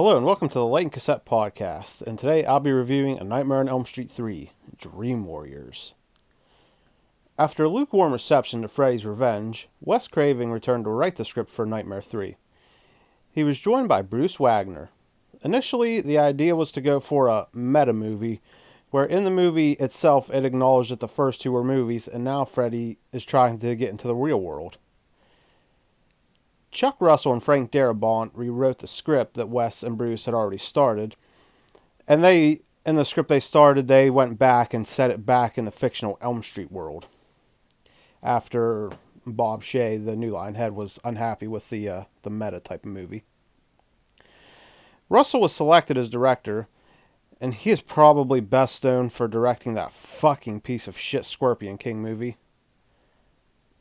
Hello and welcome to the Light and Cassette Podcast, and today I'll be reviewing A Nightmare on Elm Street 3, Dream Warriors. After a lukewarm reception to Freddy's Revenge, Wes Craven returned to write the script for Nightmare 3. He was joined by Bruce Wagner. Initially, the idea was to go for a meta movie, where in the movie itself it acknowledged that the first two were movies, and now Freddy is trying to get into the real world. Chuck Russell and Frank Darabont rewrote the script that Wes and Bruce had already started, and in the script they started, they went back and set it back in the fictional Elm Street world, after Bob Shaye, the New Line head, was unhappy with the meta type of movie. Russell was selected as director, and he is probably best known for directing that fucking piece of shit Scorpion King movie,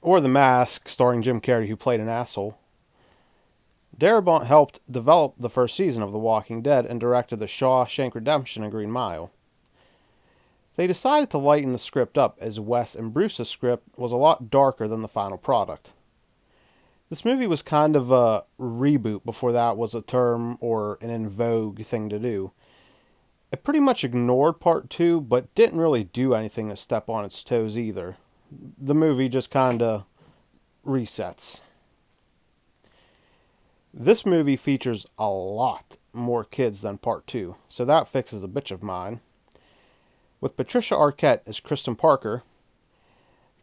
or The Mask, starring Jim Carrey, who played an asshole. Darabont helped develop the first season of The Walking Dead and directed The Shawshank Redemption and Green Mile. They decided to lighten the script up, as Wes and Bruce's script was a lot darker than the final product. This movie was kind of a reboot before that was a term or an in vogue thing to do. It pretty much ignored part 2, but didn't really do anything to step on its toes either. The movie just kind of resets. This movie features a lot more kids than Part 2, so that fixes a bitch of mine. With Patricia Arquette as Kristen Parker,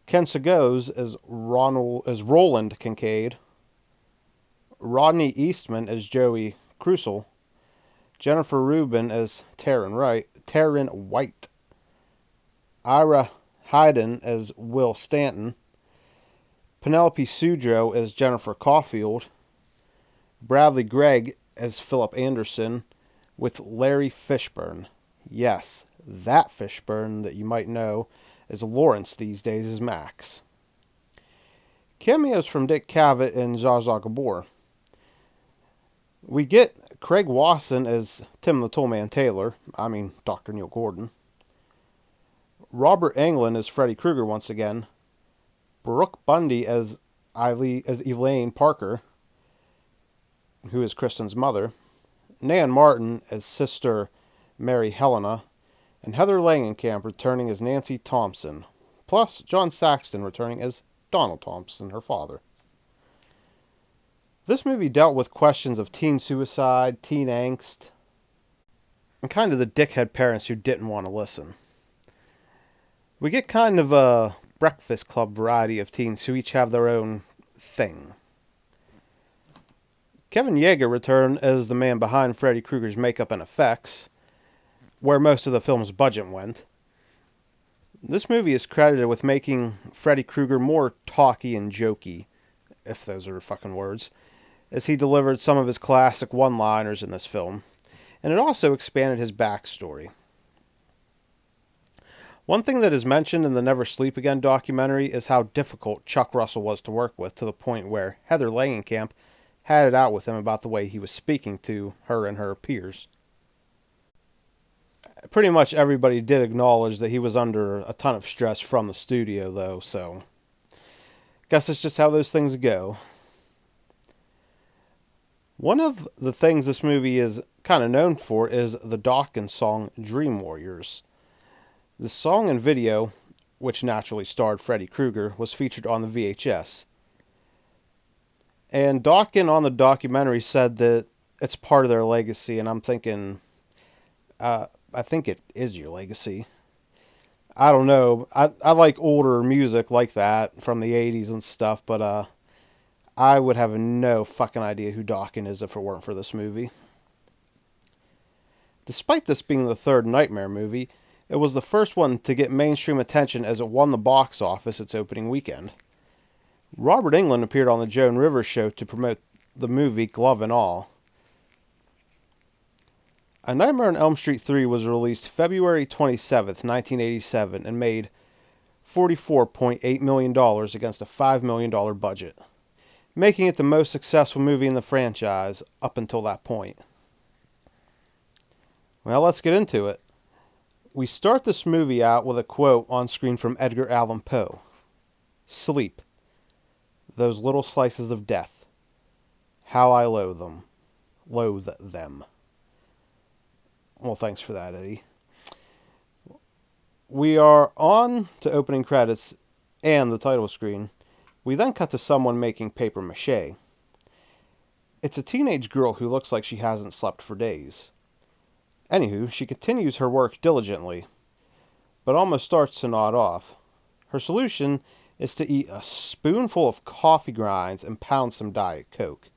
Ken Sagoes as Roland Kincaid, Rodney Eastman as Joey Crucial, Jennifer Rubin as Taryn White, Ira Hayden as Will Stanton, Penelope Sudrow as Jennifer Caulfield, Bradley Gregg as Philip Anderson, with Larry Fishburne. Yes, that Fishburne that you might know as Lawrence these days as Max. Cameos from Dick Cavett and Zsa Zsa Gabor. We get Craig Wasson as Tim the Toolman Taylor, Dr. Neil Gordon. Robert Englund as Freddy Krueger once again. Brooke Bundy as Elaine Parker, who is Kristen's mother, Nan Martin as Sister Mary Helena, and Heather Langenkamp returning as Nancy Thompson, plus John Saxon returning as Donald Thompson, her father. This movie dealt with questions of teen suicide, teen angst, and kind of the dickhead parents who didn't want to listen. We get kind of a Breakfast Club variety of teens who each have their own thing. Kevin Yeager returned as the man behind Freddy Krueger's makeup and effects, where most of the film's budget went. This movie is credited with making Freddy Krueger more talky and jokey, if those are fucking words, as he delivered some of his classic one-liners in this film, and it also expanded his backstory. One thing that is mentioned in the Never Sleep Again documentary is how difficult Chuck Russell was to work with, to the point where Heather Langenkamp had it out with him about the way he was speaking to her and her peers. Pretty much everybody did acknowledge that he was under a ton of stress from the studio, though, so guess it's just how those things go. One of the things this movie is kind of known for is the Dokken song Dream Warriors. The song and video, which naturally starred Freddy Krueger, was featured on the VHS. And Dokken on the documentary said that it's part of their legacy, and I'm thinking, I think it is your legacy. I don't know. I like older music like that from the 80s and stuff, but I would have no fucking idea who Dokken is if it weren't for this movie. Despite this being the third Nightmare movie, it was the first one to get mainstream attention as it won the box office its opening weekend. Robert Englund appeared on the Joan Rivers Show to promote the movie, glove and all. A Nightmare on Elm Street 3 was released February 27th, 1987, and made $44.8 million against a $5 million budget, making it the most successful movie in the franchise up until that point. Well, let's get into it. We start this movie out with a quote on screen from Edgar Allan Poe. "Sleep. Those little slices of death. How I loathe them. Well, thanks for that, Eddie. We are on to opening credits and the title screen. We then cut to someone making paper mache. It's a teenage girl who looks like she hasn't slept for days. Anywho, she continues her work diligently, but almost starts to nod off. Her solution is to eat a spoonful of coffee grinds and pound some Diet Coke.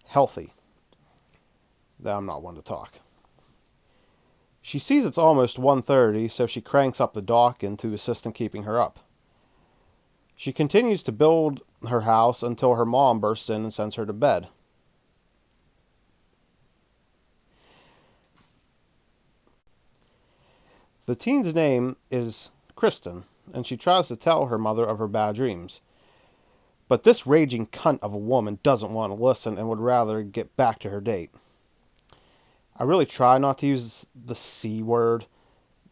Healthy. I'm not one to talk. She sees it's almost 1:30, so she cranks up the Dawkins to assist in keeping her up. She continues to build her house until her mom bursts in and sends her to bed. The teen's name is Kristen, and she tries to tell her mother of her bad dreams. But this raging cunt of a woman doesn't want to listen and would rather get back to her date. I really try not to use the C word,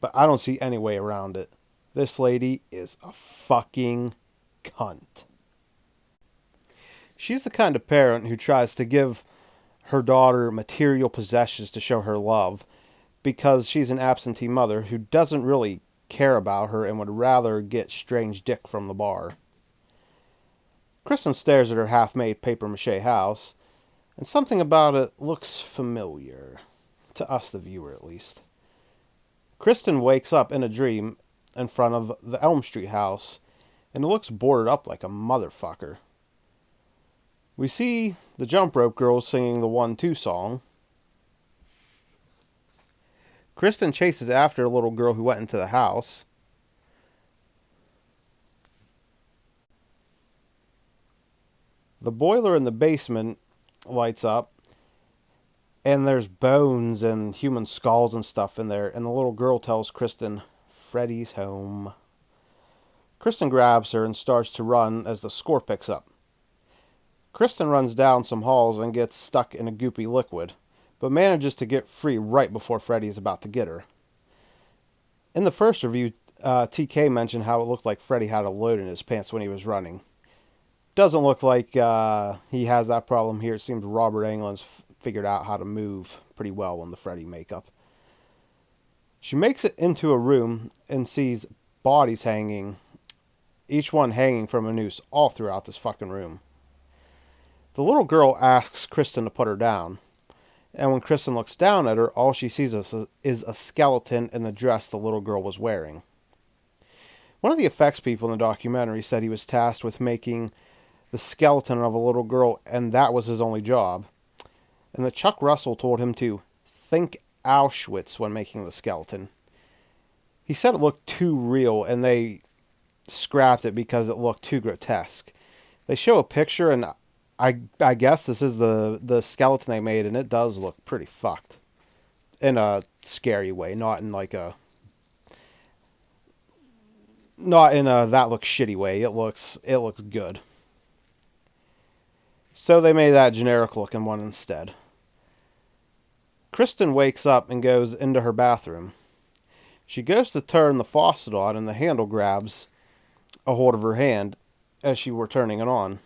but I don't see any way around it. This lady is a fucking cunt. She's the kind of parent who tries to give her daughter material possessions to show her love, because she's an absentee mother who doesn't really care about her and would rather get strange dick from the bar. Kristen stares at her half-made papier-mâché house, and something about it looks familiar. To us, the viewer, at least. Kristen wakes up in a dream in front of the Elm Street house, and it looks boarded up like a motherfucker. We see the Jump Rope Girls singing the 1-2 song. Kristen chases after a little girl who went into the house. The boiler in the basement lights up, and there's bones and human skulls and stuff in there, and the little girl tells Kristen, "Freddy's home." Kristen grabs her and starts to run as the score picks up. Kristen runs down some halls and gets stuck in a goopy liquid, but manages to get free right before Freddy is about to get her. In the first review, TK mentioned how it looked like Freddy had a load in his pants when he was running. Doesn't look like he has that problem here. It seems Robert Englund's figured out how to move pretty well in the Freddy makeup. She makes it into a room and sees bodies hanging, each one hanging from a noose all throughout this fucking room. The little girl asks Kristen to put her down, and when Kristen looks down at her, all she sees is a skeleton in the dress the little girl was wearing. One of the effects people in the documentary said he was tasked with making the skeleton of a little girl, and that was his only job. And that Chuck Russell told him to think Auschwitz when making the skeleton. He said it looked too real, and they scrapped it because it looked too grotesque. They show a picture, and I guess this is the skeleton they made, and it does look pretty fucked. In a scary way, not in a that looks shitty way. It looks good. So they made that generic looking one instead. Kristen wakes up and goes into her bathroom. She goes to turn the faucet on, and the handle grabs a hold of her hand as she were turning it on.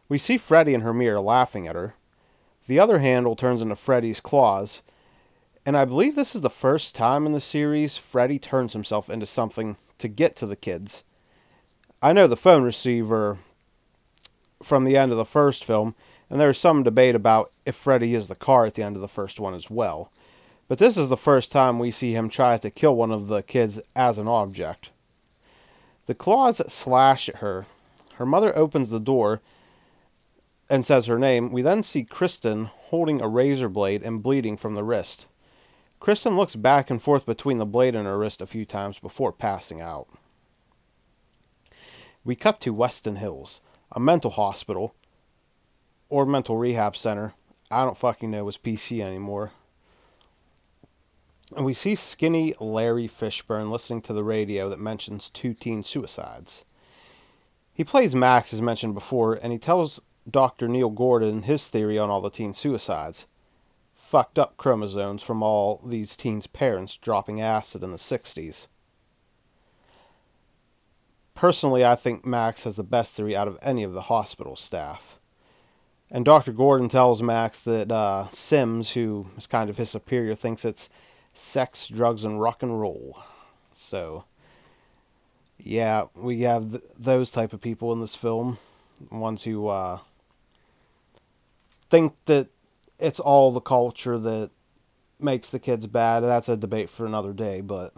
We see Freddy in her mirror laughing at her. The other handle turns into Freddy's claws, and I believe this is the first time in the series Freddy turns himself into something to get to the kids. I know the phone receiver from the end of the first film, and there's some debate about if Freddy is the car at the end of the first one as well. But this is the first time we see him try to kill one of the kids as an object. The claws slash at her. Her mother opens the door and says her name. We then see Kristen holding a razor blade and bleeding from the wrist. Kristen looks back and forth between the blade and her wrist a few times before passing out. We cut to Weston Hills, a mental hospital, or mental rehab center. I don't fucking know, it's PC anymore. And we see skinny Larry Fishburne listening to the radio that mentions 2 teen suicides. He plays Max, as mentioned before, and he tells Dr. Neil Gordon his theory on all the teen suicides. Fucked up chromosomes from all these teens' parents dropping acid in the 60s. Personally, I think Max has the best theory out of any of the hospital staff. And Dr. Gordon tells Max that Sims, who is kind of his superior, thinks it's sex, drugs, and rock and roll. So, yeah, we have those type of people in this film. Ones who think that it's all the culture that makes the kids bad. That's a debate for another day, but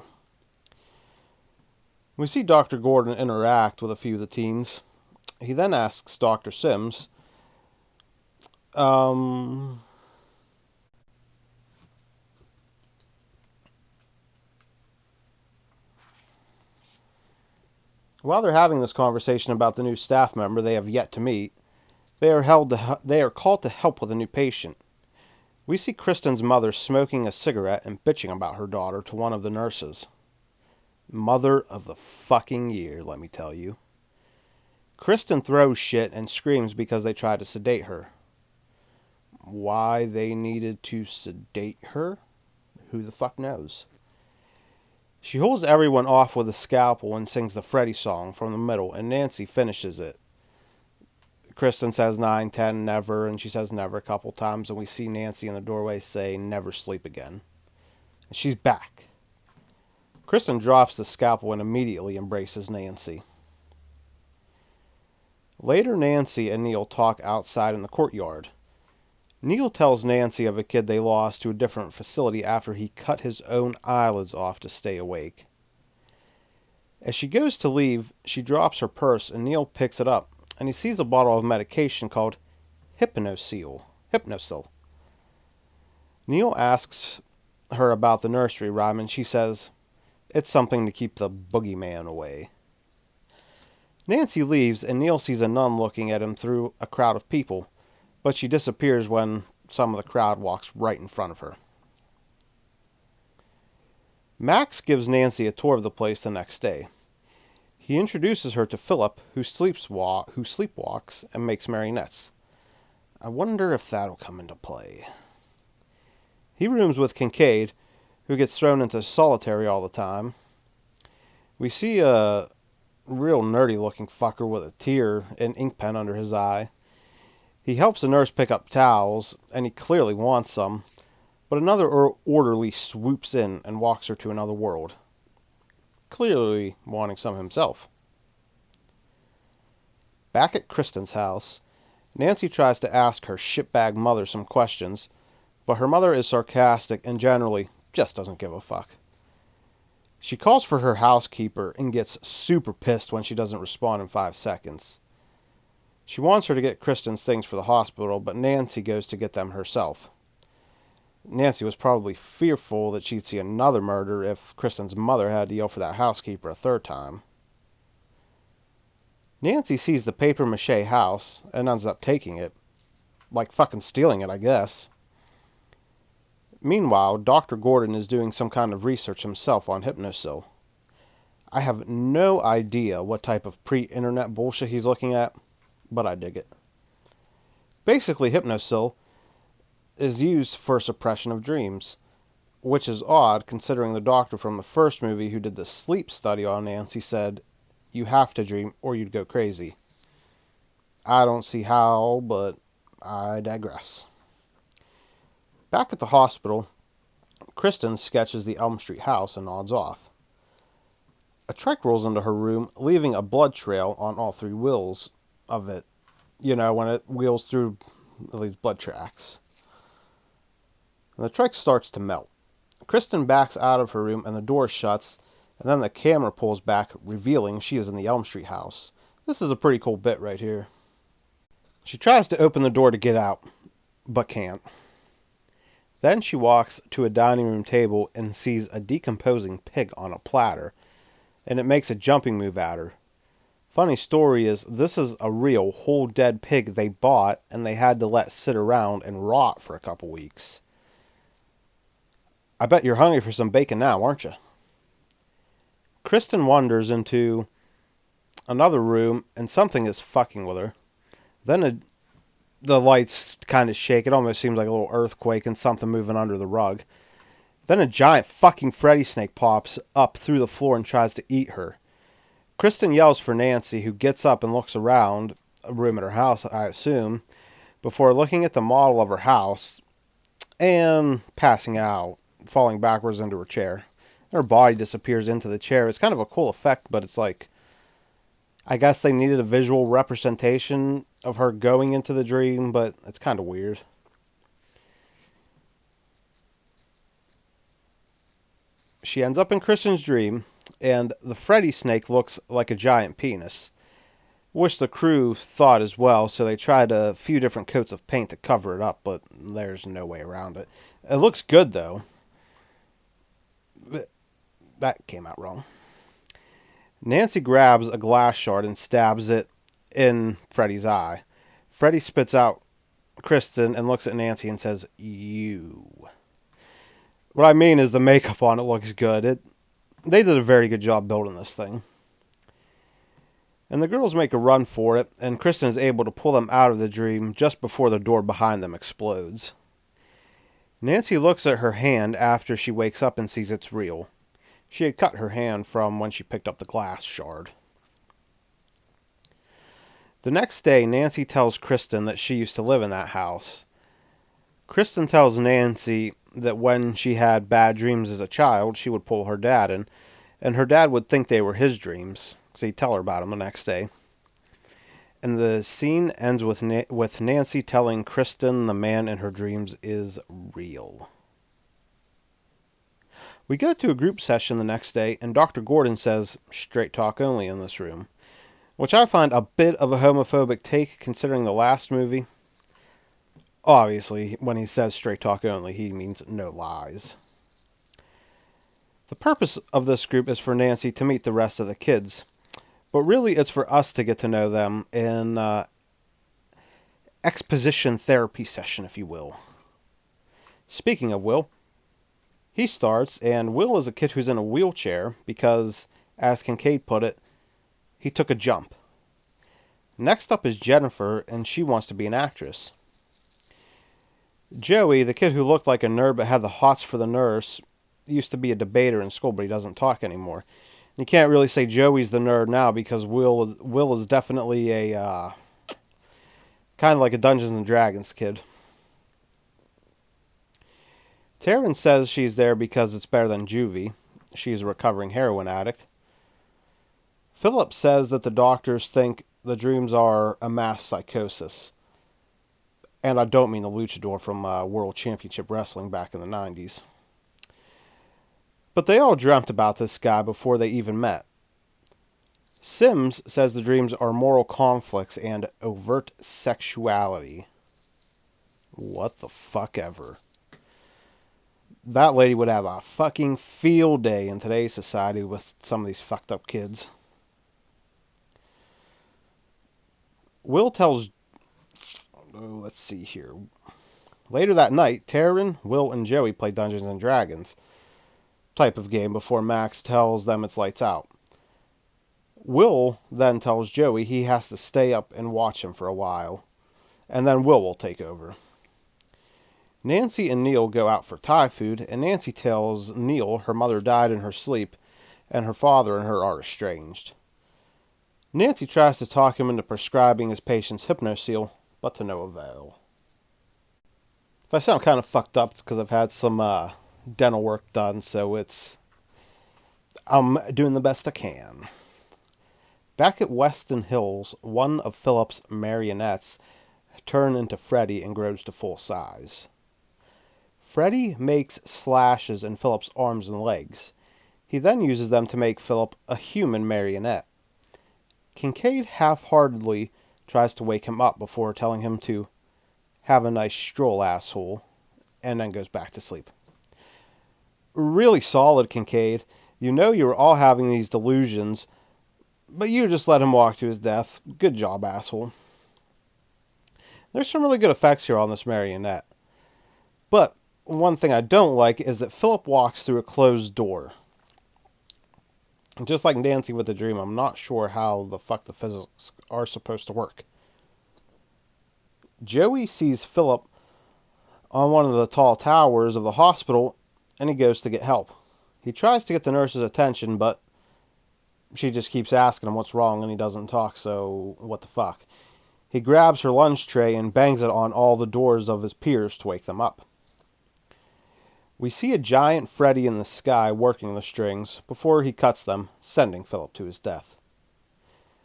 we see Dr. Gordon interact with a few of the teens. He then asks Dr. Sims, while they're having this conversation about the new staff member they have yet to meet, they are called to help with a new patient. We see Kristen's mother smoking a cigarette and bitching about her daughter to one of the nurses. Mother of the fucking year, let me tell you. Kristen throws shit and screams because they tried to sedate her. Why they needed to sedate her? Who the fuck knows? She holds everyone off with a scalpel and sings the Freddy song from the middle, and Nancy finishes it. Kristen says 9, 10, never, and she says never a couple times, and we see Nancy in the doorway say, never sleep again. And she's back. Kristen drops the scalpel and immediately embraces Nancy. Later, Nancy and Neil talk outside in the courtyard. Neil tells Nancy of a kid they lost to a different facility after he cut his own eyelids off to stay awake. As she goes to leave, she drops her purse and Neil picks it up, and he sees a bottle of medication called Hypnosil. Neil asks her about the nursery rhyme, and she says it's something to keep the boogeyman away. Nancy leaves, and Neil sees a nun looking at him through a crowd of people, but she disappears when some of the crowd walks right in front of her. Max gives Nancy a tour of the place the next day. He introduces her to Philip, who sleepwalks and makes marionettes. I wonder if that'll come into play. He rooms with Kincaid, who gets thrown into solitary all the time. We see a real nerdy-looking fucker with a tear and ink pen under his eye. He helps the nurse pick up towels, and he clearly wants some, but another orderly swoops in and walks her to another world, clearly wanting some himself. Back at Kristen's house, Nancy tries to ask her shitbag mother some questions, but her mother is sarcastic and generally just doesn't give a fuck. She calls for her housekeeper and gets super pissed when she doesn't respond in 5 seconds. She wants her to get Kristen's things for the hospital, but Nancy goes to get them herself. Nancy was probably fearful that she'd see another murder if Kristen's mother had to yell for that housekeeper a third time. Nancy sees the papier-mâché house and ends up taking it. Like fucking stealing it, I guess. Meanwhile, Dr. Gordon is doing some kind of research himself on Hypnosil. I have no idea what type of pre-internet bullshit he's looking at, but I dig it. Basically, Hypnosil is used for suppression of dreams, which is odd considering the doctor from the first movie who did the sleep study on Nancy said, you have to dream or you'd go crazy. I don't see how, but I digress. Back at the hospital, Kristen sketches the Elm Street house and nods off. A trike rolls into her room, leaving a blood trail on all 3 wheels of it. You know, when it wheels through, it leaves blood tracks. And the trike starts to melt. Kristen backs out of her room and the door shuts, and then the camera pulls back, revealing she is in the Elm Street house. This is a pretty cool bit right here. She tries to open the door to get out, but can't. Then she walks to a dining room table and sees a decomposing pig on a platter, and it makes a jumping move at her. Funny story is, this is a real whole dead pig they bought and they had to let sit around and rot for a couple weeks. I bet you're hungry for some bacon now, aren't you? Kristen wanders into another room and something is fucking with her. Then the lights kind of shake. It almost seems like a little earthquake and something moving under the rug. Then a giant fucking Freddy snake pops up through the floor and tries to eat her. Kristen yells for Nancy, who gets up and looks around, a room at her house, I assume, before looking at the model of her house and passing out, falling backwards into her chair. Her body disappears into the chair. It's kind of a cool effect, but it's like, I guess they needed a visual representation of her going into the dream, but it's kind of weird. She ends up in Kristen's dream, and the Freddy snake looks like a giant penis, which the crew thought as well, so they tried a few different coats of paint to cover it up, but there's no way around it. It looks good, though. But that came out wrong. Nancy grabs a glass shard and stabs it in Freddy's eye. Freddy spits out Kristen and looks at Nancy and says, "You." What I mean is the makeup on it looks good. They did a very good job building this thing. And the girls make a run for it, and Kristen is able to pull them out of the dream just before the door behind them explodes. Nancy looks at her hand after she wakes up and sees it's real. She had cut her hand from when she picked up the glass shard. The next day, Nancy tells Kristen that she used to live in that house. Kristen tells Nancy that when she had bad dreams as a child, she would pull her dad in, and her dad would think they were his dreams, because he'd tell her about them the next day. And the scene ends with Nancy telling Kristen the man in her dreams is real. We go to a group session the next day, and Dr. Gordon says, "Straight talk only in this room," which I find a bit of a homophobic take considering the last movie. Obviously, when he says straight talk only, he means no lies. The purpose of this group is for Nancy to meet the rest of the kids, but really it's for us to get to know them in exposition therapy session, if you will. Speaking of Will, he starts, and Will is a kid who's in a wheelchair because, as Kincaid put it, he took a jump. Next up is Jennifer, and she wants to be an actress. Joey, the kid who looked like a nerd but had the hots for the nurse, used to be a debater in school, but he doesn't talk anymore. You can't really say Joey's the nerd now because Will is definitely a kind of like a Dungeons and Dragons kid. Taryn says she's there because it's better than juvie. She's a recovering heroin addict. Philip says that the doctors think the dreams are a mass psychosis. And I don't mean the luchador from World Championship Wrestling back in the 90s. But they all dreamt about this guy before they even met. Sims says the dreams are moral conflicts and overt sexuality. What the fuck ever. That lady would have a fucking field day in today's society with some of these fucked up kids. Will tells... let's see here. Later that night, Taryn, Will, and Joey play Dungeons and Dragons type of game before Max tells them it's lights out. Will then tells Joey he has to stay up and watch him for a while, and then Will take over. Nancy and Neil go out for Thai food, and Nancy tells Neil her mother died in her sleep, and her father and her are estranged. Nancy tries to talk him into prescribing his patient's Hypnoseal, but to no avail. If I sound kind of fucked up, it's because I've had some dental work done, so I'm doing the best I can. Back at Weston Hills, one of Philip's marionettes turns into Freddy and grows to full size. Freddy makes slashes in Philip's arms and legs. He then uses them to make Philip a human marionette. Kincaid half-heartedly tries to wake him up before telling him to have a nice stroll, asshole, and then goes back to sleep. Really solid, Kincaid. You know you were all having these delusions, but you just let him walk to his death. Good job, asshole. There's some really good effects here on this marionette. But one thing I don't like is that Philip walks through a closed door. Just like Nancy with the dream, I'm not sure how the fuck the physics are supposed to work. Joey sees Philip on one of the tall towers of the hospital, and he goes to get help. He tries to get the nurse's attention, but she just keeps asking him what's wrong, and he doesn't talk, so what the fuck. He grabs her lunch tray and bangs it on all the doors of his peers to wake them up. We see a giant Freddy in the sky working the strings before he cuts them, sending Philip to his death.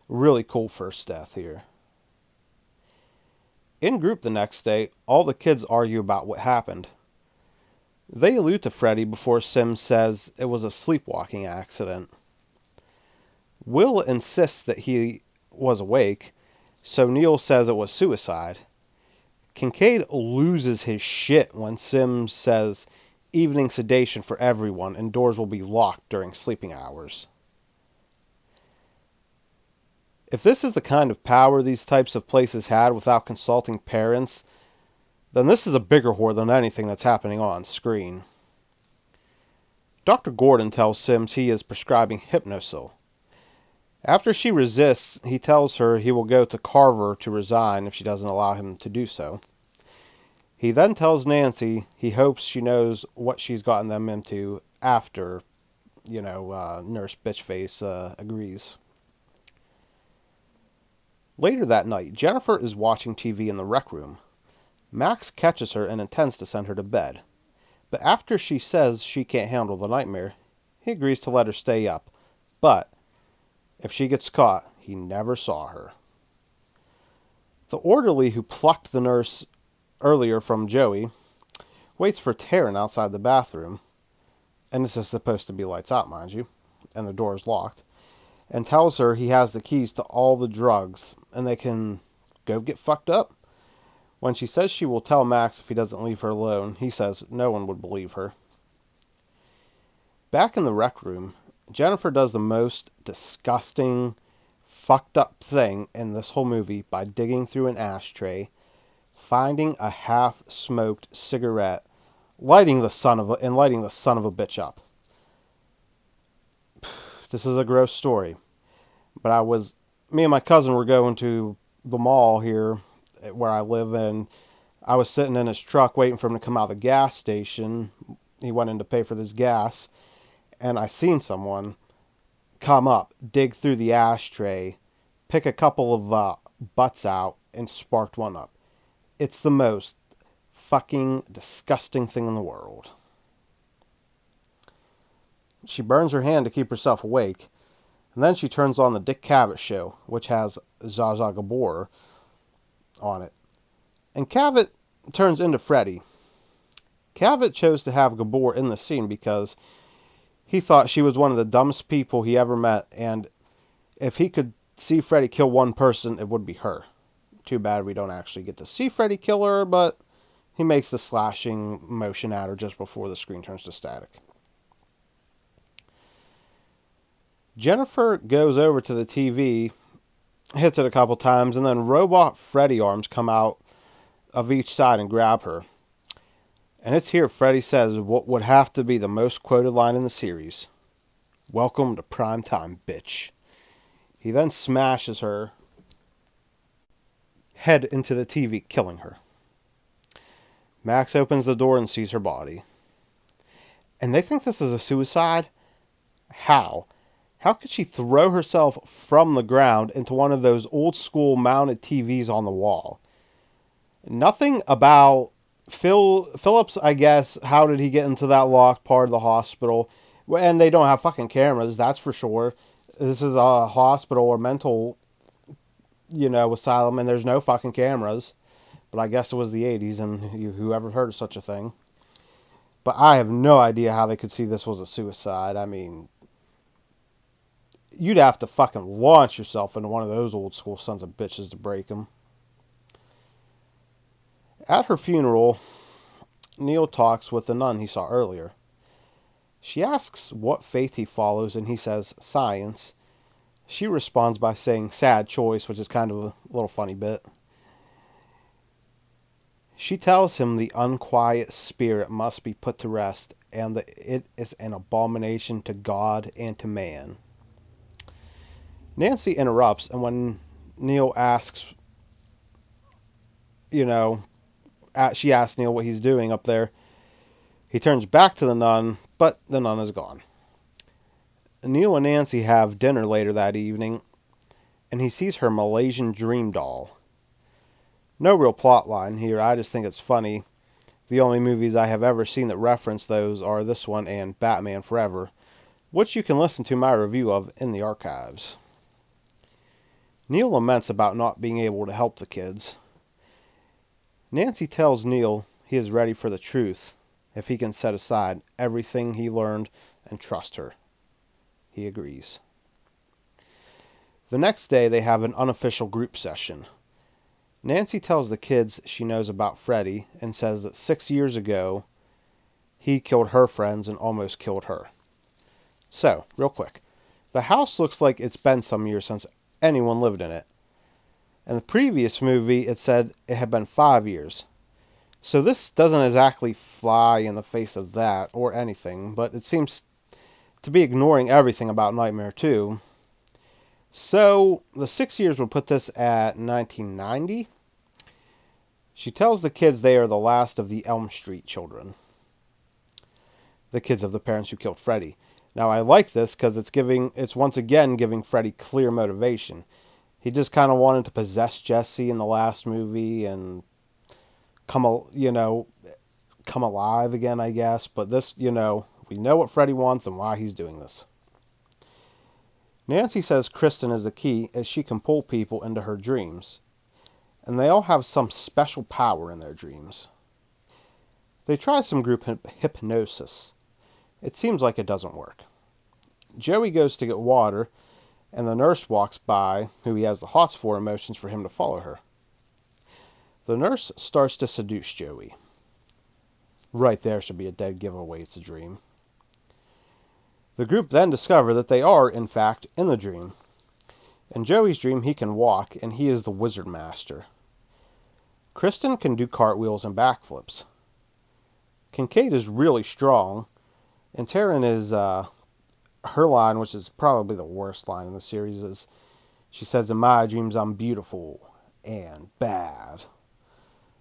Really cool first death here. In group the next day, all the kids argue about what happened. They allude to Freddy before Sims says it was a sleepwalking accident. Will insists that he was awake, so Neil says it was suicide. Kincaid loses his shit when Sims says evening sedation for everyone and doors will be locked during sleeping hours. If this is the kind of power these types of places had without consulting parents, then this is a bigger whore than anything that's happening on screen. Dr. Gordon tells Sims he is prescribing Hypnosil. After she resists, he tells her he will go to Carver to resign if she doesn't allow him to do so. He then tells Nancy he hopes she knows what she's gotten them into after, Nurse Bitchface agrees. Later that night, Jennifer is watching TV in the rec room. Max catches her and intends to send her to bed. But after she says she can't handle the nightmare, he agrees to let her stay up. But if she gets caught, he never saw her. The orderly who plucked the nurse earlier from Joey waits for Taryn outside the bathroom, and this is supposed to be lights out, mind you, and the door is locked, and tells her he has the keys to all the drugs, and they can go get fucked up. When she says she will tell Max if he doesn't leave her alone, he says no one would believe her. Back in the rec room, Jennifer does the most disgusting, fucked up thing in this whole movie by digging through an ashtray, finding a half-smoked cigarette, lighting the son of a bitch up. This is a gross story, but me and my cousin were going to the mall here where I live, and I was sitting in his truck waiting for him to come out of the gas station. He went in to pay for this gas, and I seen someone come up, dig through the ashtray, pick a couple of butts out, and sparked one up. It's the most fucking disgusting thing in the world. She burns her hand to keep herself awake, and then she turns on the Dick Cavett show, which has Zsa Zsa Gabor on it. And Cavett turns into Freddy. Cavett chose to have Gabor in the scene because he thought she was one of the dumbest people he ever met, and if he could see Freddy kill one person, it would be her. Too bad we don't actually get to see Freddy kill her, but he makes the slashing motion at her just before the screen turns to static. Jennifer goes over to the TV, hits it a couple times, and then robot Freddy arms come out of each side and grab her. And it's here Freddy says what would have to be the most quoted line in the series. "Welcome to prime time, bitch." He then smashes her head into the TV, killing her. Max opens the door and sees her body. And they think this is a suicide? How? How could she throw herself from the ground into one of those old school mounted TVs on the wall? Nothing about Phillips, I guess. How did he get into that locked part of the hospital? And they don't have fucking cameras, that's for sure. This is a hospital or mental, asylum, and there's no fucking cameras. But I guess it was the 80s, and whoever heard of such a thing. But I have no idea how they could see this was a suicide. I mean, you'd have to fucking launch yourself into one of those old school sons of bitches to break them. At her funeral, Neil talks with the nun he saw earlier. She asks what faith he follows, and he says science. She responds by saying sad choice, which is kind of a little funny bit. She tells him the unquiet spirit must be put to rest, and that it is an abomination to God and to man. Nancy interrupts, and when Neil asks, she asks Neil what he's doing up there, he turns back to the nun, but the nun is gone. Neil and Nancy have dinner later that evening, and he sees her Malaysian dream doll. No real plot line here, I just think it's funny. The only movies I have ever seen that reference those are this one and Batman Forever, which you can listen to my review of in the archives. Neil laments about not being able to help the kids. Nancy tells Neil he is ready for the truth if he can set aside everything he learned and trust her. He agrees. The next day they have an unofficial group session. Nancy tells the kids she knows about Freddy and says that 6 years ago he killed her friends and almost killed her. So, real quick, the house looks like it's been some years since anyone lived in it. In the previous movie it said it had been 5 years. So this doesn't exactly fly in the face of that or anything, but it seems to be ignoring everything about Nightmare 2. So the 6 years would put this at 1990. She tells the kids they are the last of the Elm Street children. The kids of the parents who killed Freddy. Now I like this because it's once again giving Freddy clear motivation. He just kind of wanted to possess Jesse in the last movie and come alive again, I guess. But this, we know what Freddy wants and why he's doing this. Nancy says Kristen is the key as she can pull people into her dreams. And they all have some special power in their dreams. They try some group hypnosis. It seems like it doesn't work. Joey goes to get water, and the nurse walks by, who he has the hots for and motions for him to follow her. The nurse starts to seduce Joey. Right there should be a dead giveaway it's a dream. The group then discover that they are, in fact, in the dream. In Joey's dream, he can walk, and he is the wizard master. Kristen can do cartwheels and backflips. Kincaid is really strong, and Taryn is, her line, which is probably the worst line in the series, is she says, "In my dreams I'm beautiful and bad."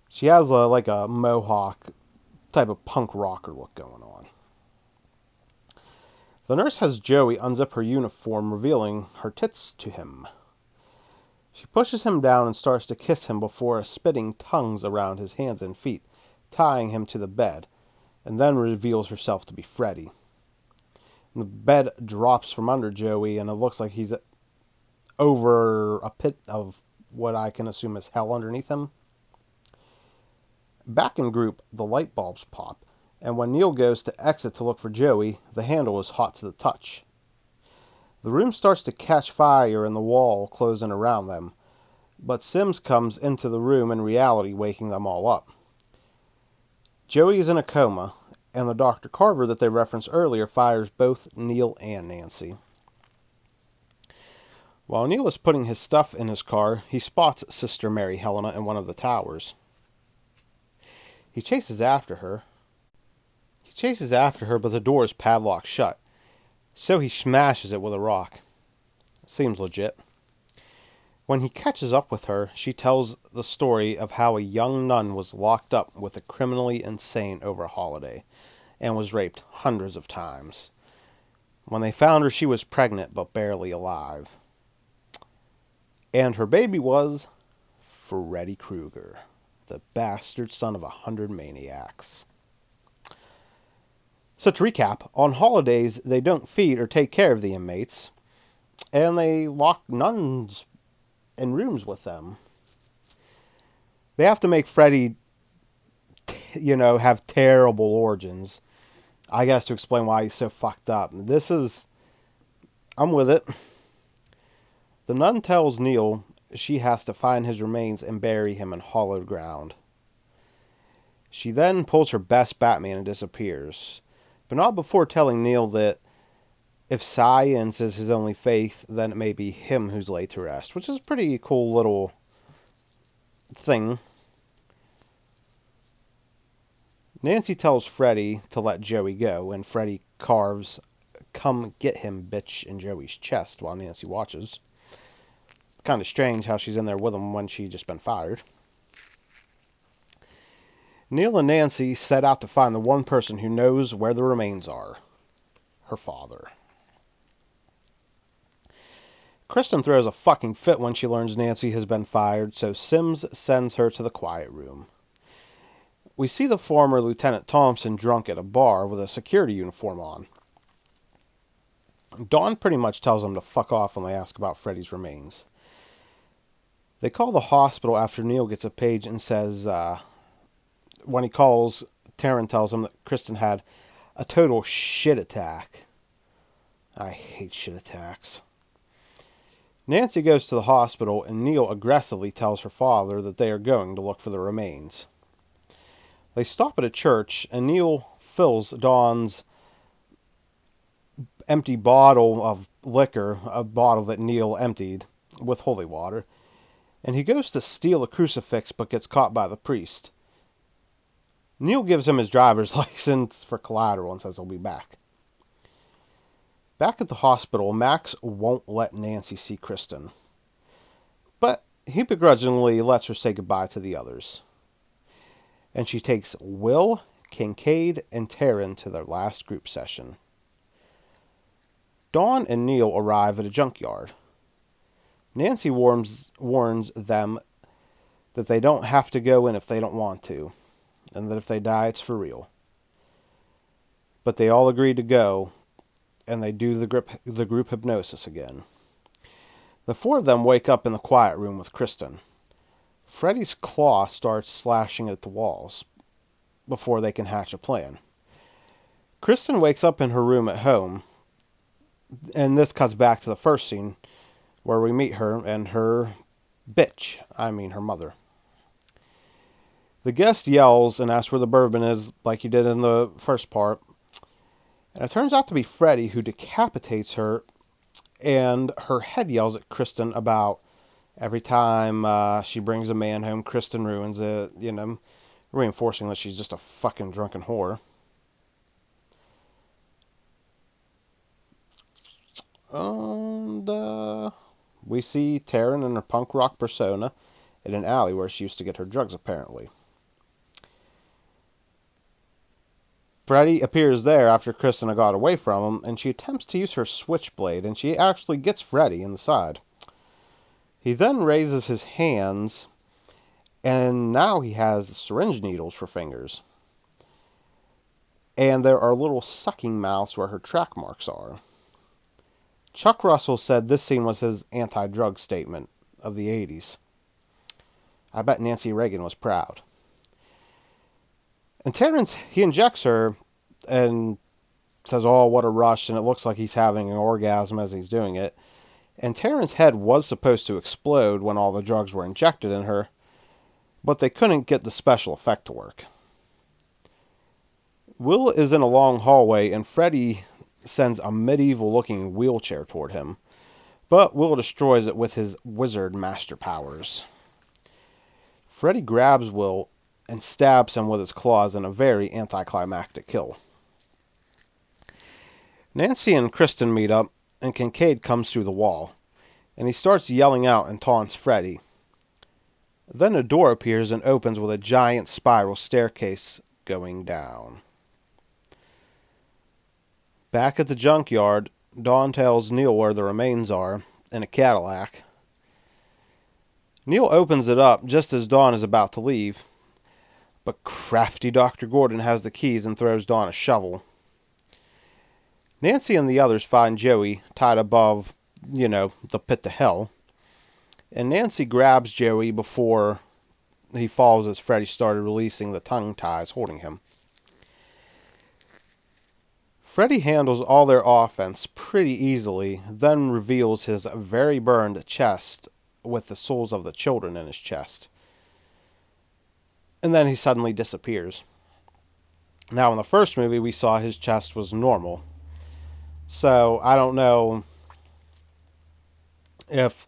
She has like a mohawk type of punk rocker look going on. The nurse has Joey unzip her uniform, revealing her tits to him. She pushes him down and starts to kiss him before spitting tongues around his hands and feet, tying him to the bed, and then reveals herself to be Freddy. And the bed drops from under Joey, and it looks like he's over a pit of what I can assume is hell underneath him. Back in group, the light bulbs pop, and when Neil goes to exit to look for Joey, the handle is hot to the touch. The room starts to catch fire and the wall closing around them, but Sims comes into the room in reality, waking them all up. Joey is in a coma, and the Dr. Carver that they referenced earlier fires both Neil and Nancy. While Neil is putting his stuff in his car, he spots Sister Mary Helena in one of the towers. He chases after her, but the door is padlocked shut. So he smashes it with a rock. Seems legit. When he catches up with her, she tells the story of how a young nun was locked up with a criminally insane over a holiday and was raped hundreds of times. When they found her, she was pregnant but barely alive. And her baby was Freddy Krueger, the bastard son of 100 maniacs. So to recap, on holidays they don't feed or take care of the inmates, and they lock nuns in rooms with them. They have to make Freddy, have terrible origins, I guess, to explain why he's so fucked up. I'm with it. The nun tells Neil she has to find his remains and bury him in hollowed ground. She then pulls her best Batman and disappears. But not before telling Neil that if science is his only faith, then it may be him who's laid to rest, which is a pretty cool little thing. Nancy tells Freddy to let Joey go, and Freddy carves "Come get him, bitch" in Joey's chest while Nancy watches. Kind of strange how she's in there with him when she'd just been fired. Neil and Nancy set out to find the one person who knows where the remains are. Her father. Kristen throws a fucking fit when she learns Nancy has been fired, so Sims sends her to the quiet room. We see the former Lieutenant Thompson drunk at a bar with a security uniform on. Dawn pretty much tells him to fuck off when they ask about Freddy's remains. They call the hospital after Neil gets a page and says, when he calls, Taryn tells him that Kristen had a total shit attack. I hate shit attacks. Nancy goes to the hospital and Neil aggressively tells her father that they are going to look for the remains. They stop at a church and Neil fills Dawn's empty bottle of liquor, a bottle that Neil emptied, with holy water, and he goes to steal a crucifix but gets caught by the priest. Neil gives him his driver's license for collateral and says he'll be back. Back at the hospital, Max won't let Nancy see Kristen, but he begrudgingly lets her say goodbye to the others. And she takes Will, Kincaid, and Taryn to their last group session. Dawn and Neil arrive at a junkyard. Nancy warns them that they don't have to go in if they don't want to, and that if they die, it's for real. But they all agree to go, and they do the group hypnosis again. The four of them wake up in the quiet room with Kristen. Freddy's claw starts slashing at the walls before they can hatch a plan. Kristen wakes up in her room at home, and this cuts back to the first scene where we meet her and her bitch, her mother. The guest yells and asks where the bourbon is, like he did in the first part. And it turns out to be Freddy, who decapitates her, and her head yells at Kristen about every time she brings a man home, Kristen ruins it, reinforcing that she's just a fucking drunken whore. And we see Taryn in her punk rock persona in an alley where she used to get her drugs, apparently. Freddy appears there after Kristen got away from him, and she attempts to use her switchblade, and she actually gets Freddy in the side. He then raises his hands, and now he has syringe needles for fingers. And there are little sucking mouths where her track marks are. Chuck Russell said this scene was his anti-drug statement of the 80s. I bet Nancy Reagan was proud. And Terrence, he injects her and says, oh, what a rush, and it looks like he's having an orgasm as he's doing it. And Terrence's head was supposed to explode when all the drugs were injected in her, but they couldn't get the special effect to work. Will is in a long hallway, and Freddy sends a medieval-looking wheelchair toward him, but Will destroys it with his wizard master powers. Freddy grabs Will and stabs him with his claws in a very anticlimactic kill. Nancy and Kristen meet up, and Kincaid comes through the wall, and he starts yelling out and taunts Freddy. Then a door appears and opens with a giant spiral staircase going down. Back at the junkyard, Dawn tells Neil where the remains are, in a Cadillac. Neil opens it up just as Dawn is about to leave, but crafty Dr. Gordon has the keys and throws Dawn a shovel. Nancy and the others find Joey tied above, the pit to hell, and Nancy grabs Joey before he falls as Freddy started releasing the tongue ties holding him. Freddy handles all their offense pretty easily, then reveals his very burned chest with the souls of the children in his chest. And then he suddenly disappears. Now, in the first movie, we saw his chest was normal. So, I don't know if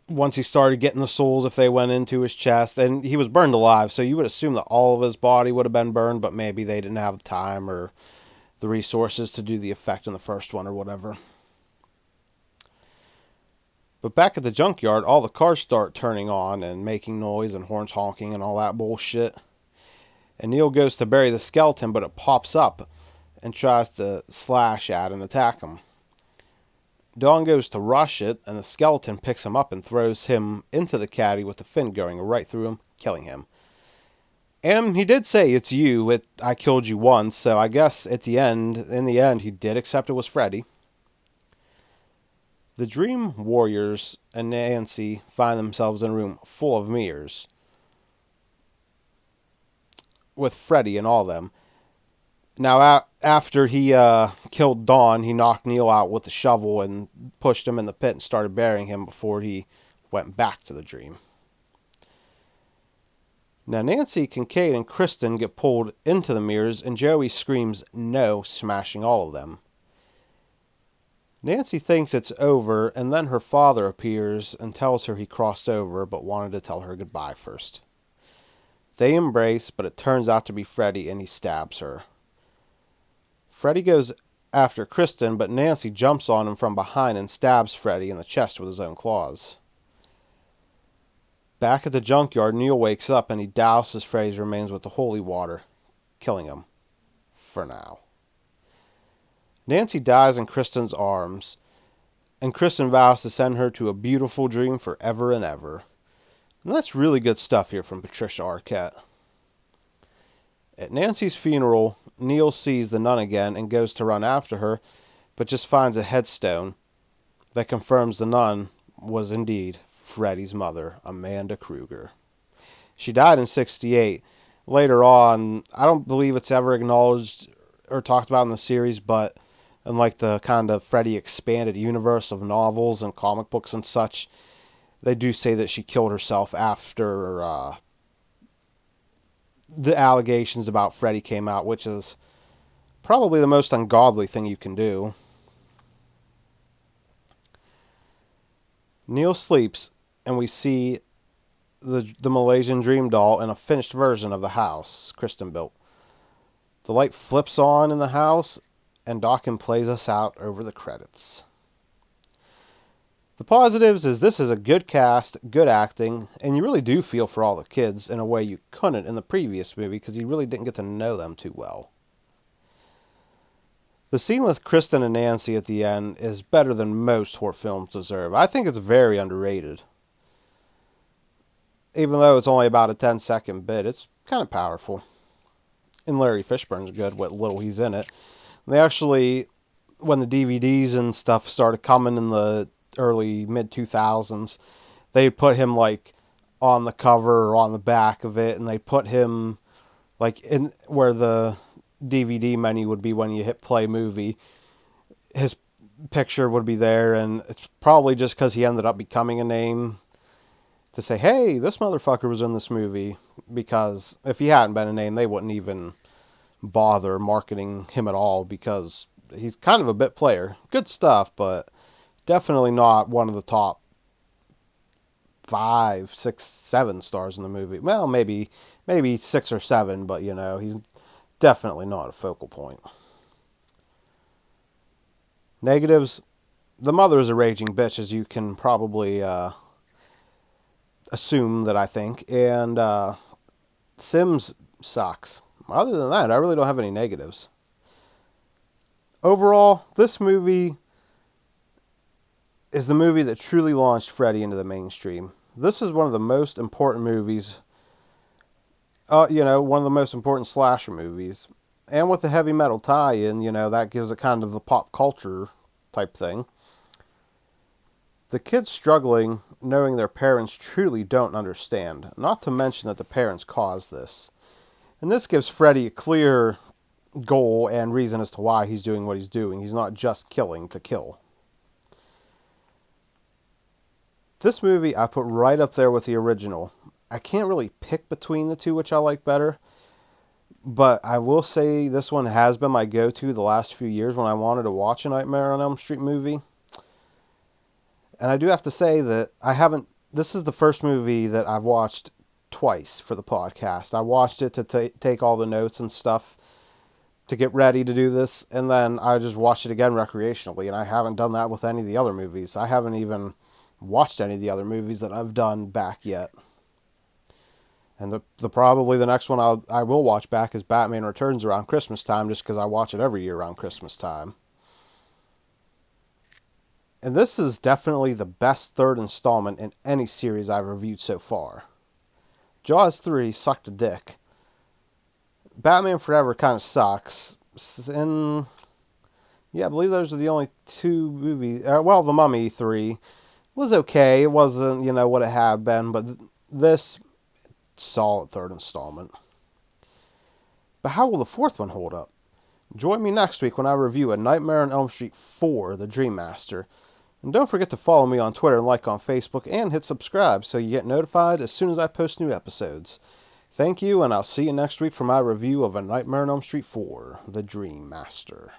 once he started getting the souls, if they went into his chest, and he was burned alive, so you would assume that all of his body would have been burned, but maybe they didn't have the time or the resources to do the effect in the first one or whatever. But back at the junkyard, all the cars start turning on and making noise and horns honking and all that bullshit. And Neil goes to bury the skeleton, but it pops up and tries to slash at and attack him. Dawn goes to rush it, and the skeleton picks him up and throws him into the caddy with the fin going right through him, killing him. And he did say, "It's you. I killed you once," so I guess in the end, he did accept it was Freddy. The Dream Warriors and Nancy find themselves in a room full of mirrors, with Freddy in all of them. Now, after he killed Dawn, he knocked Neil out with a shovel and pushed him in the pit and started burying him before he went back to the dream. Now, Nancy, Kincaid, and Kristen get pulled into the mirrors, and Joey screams no, smashing all of them. Nancy thinks it's over, and then her father appears and tells her he crossed over, but wanted to tell her goodbye first. They embrace, but it turns out to be Freddy, and he stabs her. Freddy goes after Kristen, but Nancy jumps on him from behind and stabs Freddy in the chest with his own claws. Back at the junkyard, Neil wakes up and he douses Freddy's remains with the holy water, killing him. For now. Nancy dies in Kristen's arms, and Kristen vows to send her to a beautiful dream forever and ever. And that's really good stuff here from Patricia Arquette. At Nancy's funeral, Neil sees the nun again and goes to run after her, but just finds a headstone that confirms the nun was indeed Freddy's mother, Amanda Krueger. She died in '68. Later on, I don't believe it's ever acknowledged or talked about in the series, but unlike the kind of Freddy expanded universe of novels and comic books and such, they do say that she killed herself after the allegations about Freddy came out, which is probably the most ungodly thing you can do. Neil sleeps, and we see the Malaysian Dream doll in a finished version of the house Kristen built. The light flips on in the house, and Dawkins plays us out over the credits. The positives is this is a good cast, good acting, and you really do feel for all the kids in a way you couldn't in the previous movie because you really didn't get to know them too well. The scene with Kristen and Nancy at the end is better than most horror films deserve. I think it's very underrated. Even though it's only about a 10-second bit, it's kind of powerful. And Larry Fishburne's good, what little he's in it. They actually, when the DVDs and stuff started coming in the early mid-2000s, they put him like on the cover or on the back of it, and they put him like in where the DVD menu would be when you hit play movie. His picture would be there, and it's probably just because he ended up becoming a name to say, hey, this motherfucker was in this movie, because if he hadn't been a name, they wouldn't even bother marketing him at all, because he's kind of a bit player. Good stuff, but definitely not one of the top 5, 6, 7 stars in the movie. Well, maybe 6 or 7, but you know, he's definitely not a focal point. Negatives: the mother is a raging bitch, as you can probably assume that I think, and Sims sucks. Other than that, I really don't have any negatives. Overall, this movie is the movie that truly launched Freddy into the mainstream. This is one of the most important movies, one of the most important slasher movies. And with the heavy metal tie-in, that gives it kind of the pop culture type thing. The kids struggling, knowing their parents truly don't understand, not to mention that the parents caused this. And this gives Freddy a clear goal and reason as to why he's doing what he's doing. He's not just killing to kill. This movie I put right up there with the original. I can't really pick between the two which I like better, but I will say this one has been my go-to the last few years when I wanted to watch a Nightmare on Elm Street movie. And I do have to say that this is the first movie that I've watched twice for the podcast. I watched it to take all the notes and stuff to get ready to do this, and then I just watched it again recreationally, and I haven't done that with any of the other movies. I haven't even watched any of the other movies that I've done back yet. And probably the next one I will watch back is Batman Returns around Christmas time, just because I watch it every year around Christmas time. And this is definitely the best third installment in any series I've reviewed so far. Jaws 3 sucked a dick. Batman Forever kind of sucks. And yeah, I believe those are the only two movies. Well, The Mummy 3 was okay. It wasn't, what it had been, but this solid third installment. But how will the fourth one hold up? Join me next week when I review A Nightmare on Elm Street 4, The Dream Master. And don't forget to follow me on Twitter and like on Facebook and hit subscribe so you get notified as soon as I post new episodes. Thank you, and I'll see you next week for my review of A Nightmare on Elm Street 4, The Dream Master.